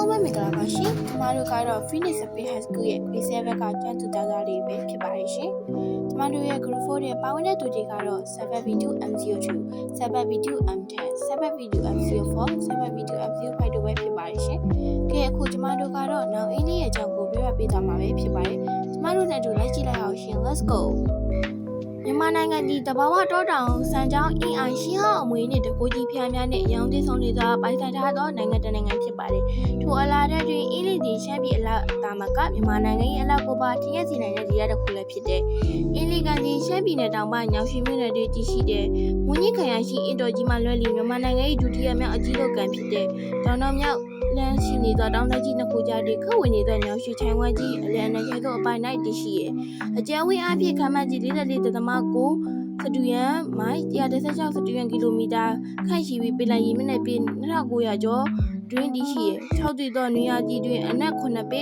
လုံးပဲမင်္ဂလာပါရှင်။ကျမတို့ကတော့ Phoenix Space High School ရဲ့ Grade 7 ကကျန်းသူသားသားလေးပဲဖြစ်ပါတယ်ရှင်။ကျမတို့ရဲ့ Group 4ရဲ့ပါဝင်တဲ့သူတွေကတော့ 7B2M02, 7B2M10, 7B2M04, 7B2M05 တို့ပဲဖြစ်ပါတယ်ရှင်။ကဲအခုကျမတို့ကတော့နောက်အင်းလေးရဲ့အကြောင်းကိုပြောပြပေးသွားမှာပဲဖြစ်ပါတယ်။ကျမတို့နဲ့အတူလိုက်ကြည့်လိုက်အောင်ရှင် Let's go ။မြန်မာနိုင်ငံဒီတဘာဝတောတောင်စံကြောင်းအင်းအိုင်ရှင်းဟောင်းအမွေနဲ့တကိုကြီးဖျားများနဲ့အယောင်သေးဆုံးနေသောပိုင်ဆိုင်ထားသောနိုင်ငံတစ်နိုင်ငံဖြစ်ပါတယ်။ထိုအလားတဲ့တွင်အင်းလေးဒီရှမ်းပြည်အလားတာမကမြန်မာနိုင်ငံရဲ့အလားကိုပါထင်ရစီနိုင်တဲ့နေရာတစ်ခုလည်းဖြစ်တဲ့။အင်းလေးကဒီရှမ်းပြည်နယ်တောင်ပိုင်းညောင်ရွှေမြို့နယ်တွင်တည်ရှိတဲ့မွန်ကြီးခရိုင်ရှိအင်တော်ကြီးမှလွှဲလီမြန်မာနိုင်ငံ၏ဒုတိယမြောက်အကြီးဆုံးကန်ဖြစ်တဲ့တောင်တော်မြောက်လမ်းရှိနေသောတောင်တကြီးနှစ်ခုကြားတွင်ခက်ဝင်နေတဲ့ညောင်ရွှေချိုင်ဝမ်ကြီးအလယ်အနက်ကျသောအပိုင်း၌တည်ရှိရဲ့အကျယ်ဝန်းအဖြစ်ခန့်မှန်းကြည့်44.9စတူယန်မိုင်116စတူယန်ကီလိုမီတာခန့်ရှိပြီးပင်လယ်ရေမျက်နှာပြင်2900ကျော်တွင်တည်ရှိရဲ့6တွေ့သောနေရာကြီးတွင်အနက်9ပေ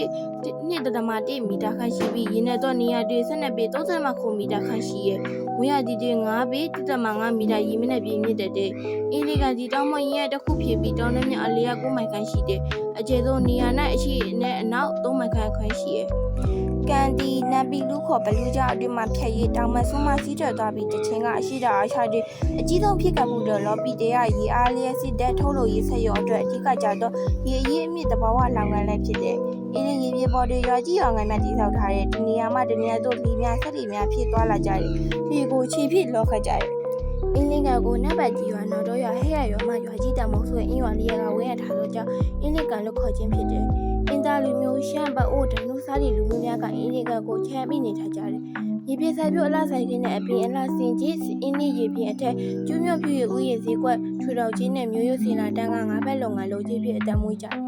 1.1မီတာခန့်ရှိပြီးရေနက်သောနေရာတွင်12ပေ39မီတာခန့်ရှိရဲ့ဝင်းရကြီးတွင်9ပေ1.5မီတာရေမျက်နှာပြင်မြင့်တဲ့အင်းလေးကကြီးတောင်မရင်ရဲ့တစ်ခုဖြစ်ပြီးတောင်နှမြအလျာ9မိုင်ခန့်ရှိတဲ့အကျယ်ဆုံးနေရာ၌အရှိနဲ့အနောက်3မိုင်ခန့်ခွဲရှိရဲ့ကန်ဒီနမ်ပီလူခေါ်ဘလူးကြအတွင်းမှာဖြတ်ရည်တောင်မဆုံးမစီးထွက်သွားပြီးတချင်းကအရှိတာအချတွင်အကြီးဆုံးဖြစ်ကပ်မှုတော့လော်ပီတေရရေအားလျက်စစ်တဲ့ထုတ်လို့ရေးဆက်ရုံအတွက်အဓိကကြတော့ရေအရေးအမြင့်တဘာဝလောင်ကန်လည်းဖြစ်တဲ့အင်းလေးရေပြေပေါ်တွေရွာကြီးအောင်ငယ်များတည်ဆောက်ထားတဲ့ဒီနေရာမှာတနေရာတို့လီများဆက်လီများဖြစ်သွားလာကြတယ်ဒီကိုခြေဖြစ်လောခတ်ကြတယ်အင်းလေးကကိုနံပါတ်ကြီးရွာနော်တော့ရွာဟဲ့ရရွာမှာရွာကြီးတမုံဆိုရင်အင်းရွာလေးကဝဲရထားတော့ကြောင့်အင်းလေးကလို့ခေါ်ခြင်းဖြစ်တယ်အင်းသားလူမျိုးရှမ်းပတ်အိုးဒနုစားတွေလူမျိုးများကအင်းလေးကကိုချမ်းပြီးနေထားကြတယ်ရေပြဆိုင်ပြအလားဆိုင်တွေနဲ့အပြင်အလားစင်ကြီးအင်းလေးရေပြင်အထက်ကျူးမြော့ပြည့်ဥယျာဉ်ဈေးကွက်ထူတော်ကြီးနဲ့မျိုးရိုးစင်လာတန်းကငါးဘက်လုံငါလုံးကြီးပြအတမွေးကြတယ်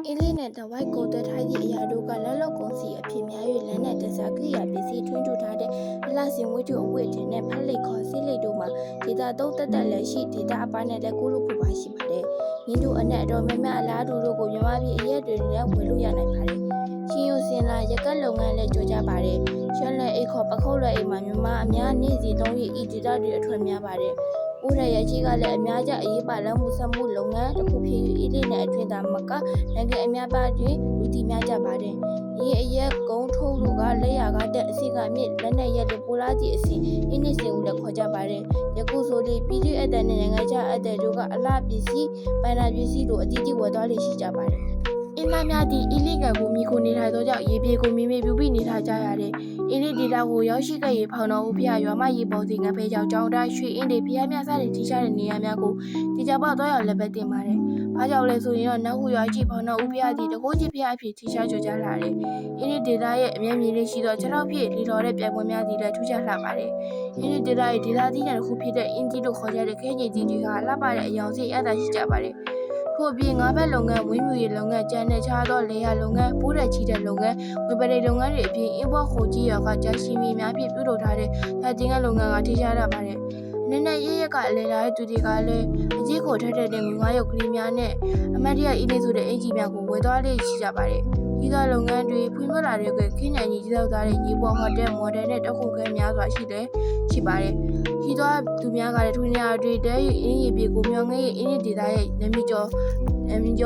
အင်းလေးနဲ့တဝိုက်ကိုတက်ထားသည့်အရာတို့ကလက်လောက်ကုန်စီအဖြစ်များ၍လမ်းနဲ့တစားကိရိယာပစ္စည်းထွန်းထူထားတဲ့အလားစင်ဝိတုအဝတ်တင်နဲ့ဖက်လိတ်ခေါ်စီးလိတ်တို့မှာဒေတာသုံးတက်တက်လည်းရှိဒေတာအပိုင်းနဲ့လည်းကိုလိုဖို့ပါရှိပါတယ်။ရင်းတို့အနက်အတော်များများအလားတူတို့ကိုမြန်မာပြည်အရက်တွေနဲ့ဝယ်လို့ရနိုင်ပါတယ်။ချင်းယူစင်လာရကက်လုပ်ငန်းလည်းကြိုးကြပါတယ်။ရွှဲလက်အိတ်ခေါ်ပခုတ်လက်အိတ်မှာမြန်မာအများနေ့စီသုံးရဤဒေတာတွေအထွတ်များပါတယ်။ဦးရရဲ့ကြီးကလည်းအများကြအရေးပါလမ်းမှုဆက်မှုလုပ်ငန်းတစ်ခုဖြစ်၍ဤလေးနဲ့အတွင်းသားမကနိုင်ငံအများပါတွင်လူတီများကြပါတယ်။ဤအရက်ကုန်းထုတ်လူကလက်ရကတဲ့အစီကအမြင့်လက်နဲ့ရက်တဲ့ပိုလာကြီးအစီအင်းနစ်စင်ဦးလည်းခေါ်ကြပါတယ်။ယခုဆိုဒီပြည်သူအတဲ့နဲ့နိုင်ငံခြားအတဲ့တို့ကအလားပစ္စည်းပန်နာပစ္စည်းတို့အတိအကျဝယ်သွားလိမ့်ရှိကြပါတယ်။အင်းသားများသည့်အီလီကကိုမိခိုနေထိုင်သောကြောင့်ရေပြေကိုမိမိပြူပိနေထားကြရတဲ့အင်းလေးဒေတာကိုရောက်ရှိခဲ့ရေဖောင်တော်ဦးဖျားရွာမရေပေါ်စီငဖဲကြောင့်ကြောင်းတိုင်းရွှေအင်းတွေဖျားများစားတဲ့ထိရှားတဲ့နေရာများကိုဒီကြပေါက်တော့ရောက်လည်းပဲတင်ပါတယ်။ဘာကြောင့်လဲဆိုရင်တော့နောက်ခုရွာကြီးဖောင်တော်ဦးဖျားသည်တကိုးကြီးဖျားအဖြစ်ထိရှားကြကြလာတယ်။အင်းလေးဒေတာရဲ့အမြဲမြင်လေးရှိသောခြေထောက်ဖြစ်လီတော်တဲ့ပြိုင်ပွဲများသည်လည်းထူးခြားလှပါတယ်။အင်းလေးဒေတာရဲ့ဒေတာသီးတဲ့တစ်ခုဖြစ်တဲ့အင်းကြီးတို့ခေါ်ကြတဲ့ခဲကြီးကြီးတွေကလှပတဲ့အယောင်စီအပ်တာရှိကြပါတယ်။ထို့ပြင်ငါးဘက်လုပ်ငန်းဝင်းမြူရေးလုပ်ငန်းကျန်းတဲ့ခြားသောလေယာလုပ်ငန်းပိုးတဲ့ချီတဲ့လုပ်ငန်းဝေပရိလုပ်ငန်းတွေအပြင်အင်းဘောခိုကြီးရွာကကြာရှိမီများဖြင့်ပြုလုပ်ထားတဲ့ဓာတ်တင်ကလုပ်ငန်းကထိရှားရပါတယ်။နည်းနည်းရရကအလဲလာတဲ့သူတွေကလည်းအကြီးကိုထက်တဲ့ငွေ9ရုပ်ကလေးများနဲ့အမတ်တရအင်းလေးဆိုတဲ့အင်ဂျီများကိုဝယ်သွားလေးရှိကြပါတယ်။ဒီကလုပ်ငန်းတွေဖွံ့ဖြိုးလာတဲ့ခင်းနိုင်ကြီးကြီးလောက်သားတဲ့ရေပေါ်ဟိုတယ်မော်ဒယ်နဲ့တခုခဲများစွာရှိပါတယ်။ဒီတော့သူများကလည်းထွေးနေရတွေတဲ့အင်းရေပြေကိုမြောင်ငယ်ရဲ့အင်းဒေတာရဲ့နမီကျော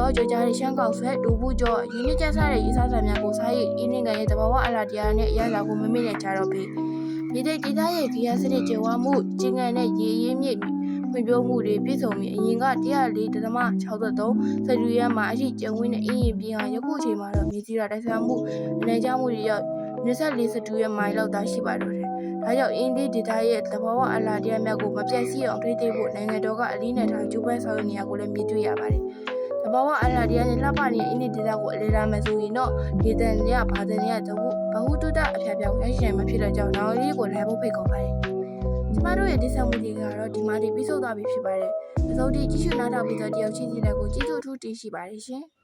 ်ကြောကြတဲ့ရှမ်းကောက်ဆွဲဒူဘူးကျော်ရင်းနှီးကျဆတဲ့ရေးစားစာများကိုစားရည်အင်းငယ်ရဲ့တဘာဝအလားတရားနဲ့အရာလာကိုမမေ့နဲ့ကြတော့ပြီမြေတိတ်ဒေတာရဲ့ဂီယာစနစ်ကျေဝမှုကျင်းငံနဲ့ရေရင်းမြစ်ဖွံ့ဖြိုးမှုတွေပြည့်စုံပြီးအရင်က104.63စတူရန်မှာအရှိကျုံဝင်းတဲ့အင်းရင်ပြင်ဟာယခုအချိန်မှာတော့မြေကြီးရာတိုက်စားမှုအနေကျမှုတွေရောက်24စတူရန်မိုင်လောက်သာရှိပါတော့တယ်။ဒါကြောင့်အင်းဒီဒေတာရဲ့သဘောဝအလားတရားများကိုမပြတ်စီအောင်ထိသိဖို့နိုင်ငံတော်ကအလေးနဲ့ထားကျူးပန်းဆောင်ရွက်နေရကိုလည်းမြင်တွေ့ရပါတယ်။သဘောဝအလားတရားနဲ့လှပနေတဲ့အင်းဒီဒေတာကိုအလေးထားမယ်ဆိုရင်တော့ဒေသနေရဘာသာနေရဘဟုတုတအဖျက်ပြောင်းရရှိနိုင်မှာဖြစ်တဲ့ကြောင့်နောက်လေးကိုလည်းဖို့ဖိတ်ခေါ်ပါတယ်။ကျမတို့ရဲ့ဒီဆောင်မှုတွေကတော့ဒီမှာဒီပြီးဆုံးသွားပြီဖြစ်ပါတယ်။အစိုးရကြီးရှုနားထောင်ပြီးတော့တယောက်ချင်းစီလည်းကိုကျေးဇူးထူးတင်ရှိပါတယ်ရှင်။